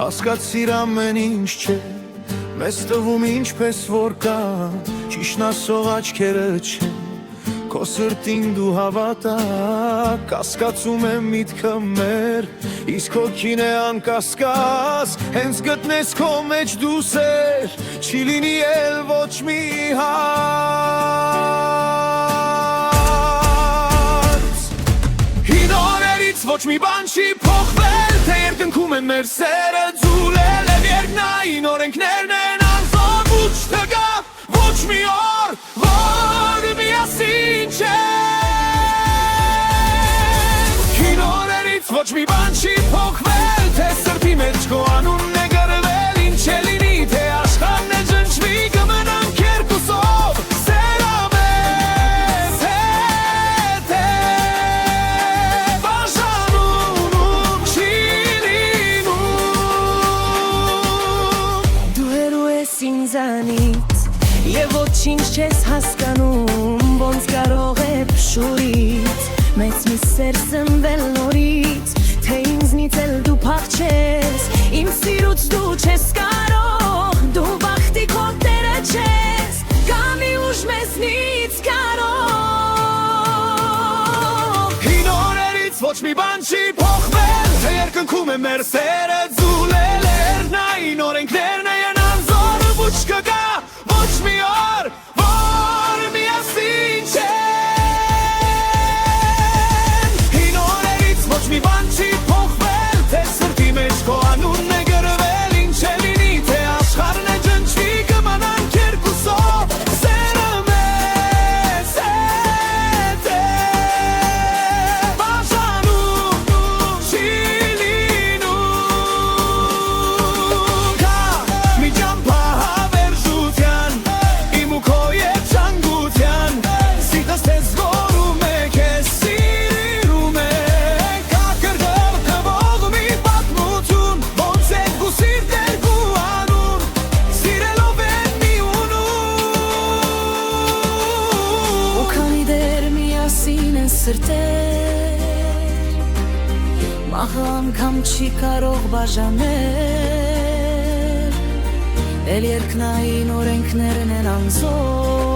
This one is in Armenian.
հասկացիր ամեն ինչ չէ, մեզ տվում ինչպես որ կա, ճիշտն ասող աչքերը չեն, քո սրտին դու հավատա, կասկածում եմ միտքը մեր, իսկ հոգին է անկասկած, հենց գտնես քո մեջ դու սեր, չի լինի էլ ոչ մի հարց։ Հին օրերից ոչ մի բան չի փոխվել, թե երկնքում են մեր սերը ձուլել, և երկնային օրենքներն են անզոր, ոչ տղա, ոչ մի օր, որ միասին չեն։ Հին օրերից ոչ մի բան չի փոխվել, թե սրտի մեջ քո անունն է գրվել, ինչ է լինի, թե աշխարհն է ջնջվի, կմնանք երկուսով, սերը մեզ հետ է, բաժանում չի լինում։ Դու հեռու ես ինձանից և ոչինչ չես հասկանում, ոնց կարող է փշուրից մեծ մի սեր սնվել նորից, թե ինձնից էլ դու փախչես, իմ սիրուց դու չես կարող, դու բախտի քո տերը չես, կա մի ուժ մեզնից կարող։ Հին օրերից ոչ մի բան չի փոխվել, թե երկնքում է մեր սերը ձուլել, երկնային օրենքներն են անզոր, ոչ կգա, ոչ մի օր, որ միասին չեն։ Հին օրերից ոչ մի բան չի փոխվել, թե սրտի մեջ քո անունն է գրվել, ինչ է լինի, թե աշխարհն է ջնջվի, կմնանք երկուսով, սերը մեզ հետ է, բաժանում չի լինում։ Կա մի ճամփահավերժության, իմ ու քո և ցանկության, սիրտս թե զգորում է, քեզ սիրում է, կա կրկով թվող մի պատմություն, ոնց երկու սիրտ երկու անուն, սիրելով են մի ունում։ Ու քանի դեռ միասին են սրտեր, մահը անգամ չի կարող բաժանել, էլ երկնային օրենքներն են անզոր,